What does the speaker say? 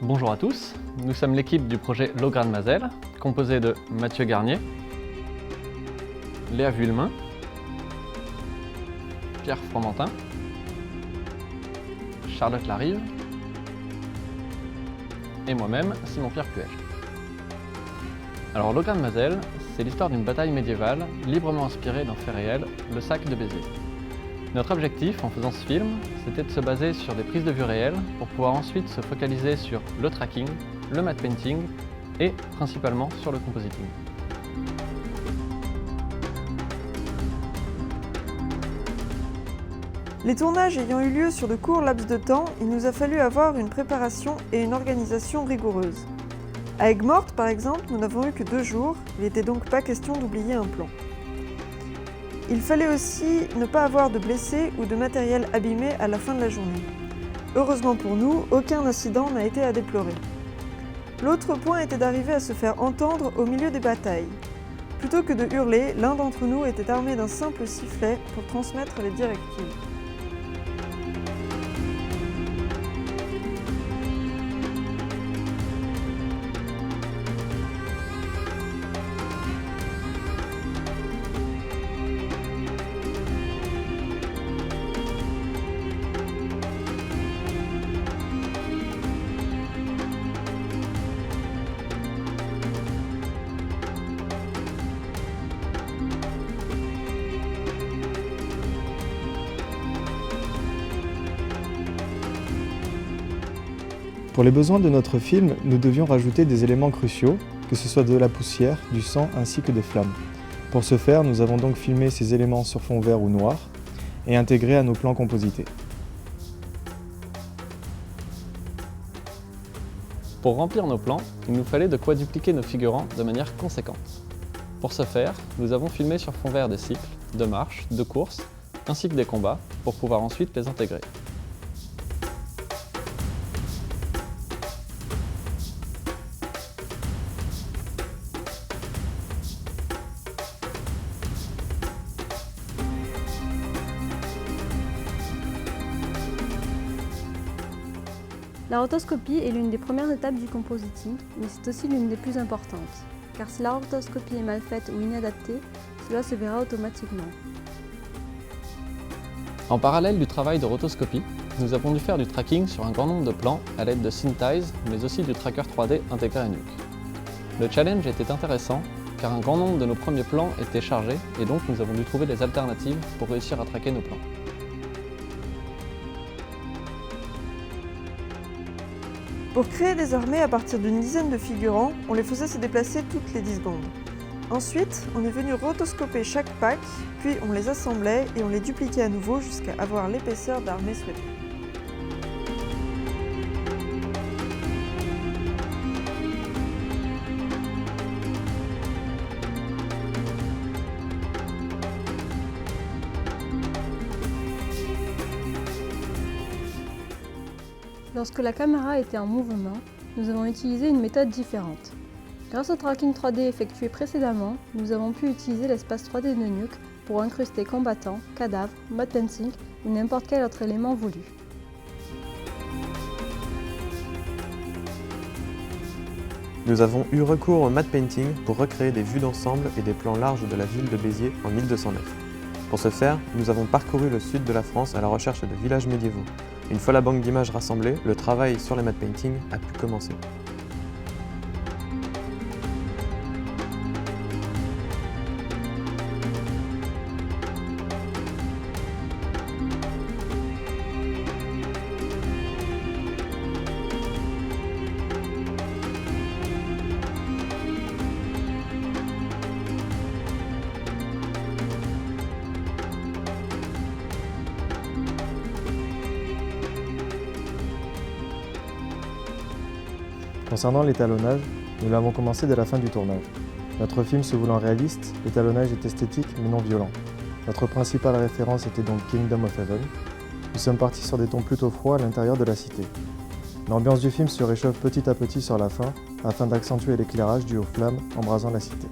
Bonjour à tous, nous sommes l'équipe du projet Logrand Mazel, composée de Mathieu Garnier, Léa Vuillemin, Pierre Fromentin, Charlotte Larive et moi-même, Simon-Pierre Puech. Alors Logrand Mazel, c'est l'histoire d'une bataille médiévale librement inspirée d'un fait réel, le sac de Béziers. Notre objectif en faisant ce film, c'était de se baser sur des prises de vue réelles pour pouvoir ensuite se focaliser sur le tracking, le matte painting et principalement sur le compositing. Les tournages ayant eu lieu sur de courts laps de temps, il nous a fallu avoir une préparation et une organisation rigoureuses. À Aigues-Mortes, par exemple, nous n'avons eu que 2 jours, il n'était donc pas question d'oublier un plan. Il fallait aussi ne pas avoir de blessés ou de matériel abîmé à la fin de la journée. Heureusement pour nous, aucun incident n'a été à déplorer. L'autre point était d'arriver à se faire entendre au milieu des batailles. Plutôt que de hurler, l'un d'entre nous était armé d'un simple sifflet pour transmettre les directives. Pour les besoins de notre film, nous devions rajouter des éléments cruciaux, que ce soit de la poussière, du sang ainsi que des flammes. Pour ce faire, nous avons donc filmé ces éléments sur fond vert ou noir et intégrés à nos plans composités. Pour remplir nos plans, il nous fallait de quoi dupliquer nos figurants de manière conséquente. Pour ce faire, nous avons filmé sur fond vert des cycles, de marches, de courses, ainsi que des combats, pour pouvoir ensuite les intégrer. La rotoscopie est l'une des premières étapes du compositing, mais c'est aussi l'une des plus importantes, car si la rotoscopie est mal faite ou inadaptée, cela se verra automatiquement. En parallèle du travail de rotoscopie, nous avons dû faire du tracking sur un grand nombre de plans à l'aide de SynTize, mais aussi du tracker 3D intégré à Nuke. Le challenge était intéressant, car un grand nombre de nos premiers plans étaient chargés, et donc nous avons dû trouver des alternatives pour réussir à traquer nos plans. Pour créer des armées à partir d'une dizaine de figurants, on les faisait se déplacer toutes les 10 secondes. Ensuite, on est venu rotoscoper chaque pack, puis on les assemblait et on les dupliquait à nouveau jusqu'à avoir l'épaisseur d'armée souhaitée. Lorsque la caméra était en mouvement, nous avons utilisé une méthode différente. Grâce au tracking 3D effectué précédemment, nous avons pu utiliser l'espace 3D de Nuke pour incruster combattants, cadavres, matte painting ou n'importe quel autre élément voulu. Nous avons eu recours au matte painting pour recréer des vues d'ensemble et des plans larges de la ville de Béziers en 1209. Pour ce faire, nous avons parcouru le sud de la France à la recherche de villages médiévaux. Une fois la banque d'images rassemblée, le travail sur les matte painting a pu commencer. Concernant l'étalonnage, nous l'avons commencé dès la fin du tournage. Notre film se voulant réaliste, l'étalonnage est esthétique mais non violent. Notre principale référence était donc Kingdom of Heaven. Nous sommes partis sur des tons plutôt froids à l'intérieur de la cité. L'ambiance du film se réchauffe petit à petit sur la fin, afin d'accentuer l'éclairage dû aux flammes embrasant la cité.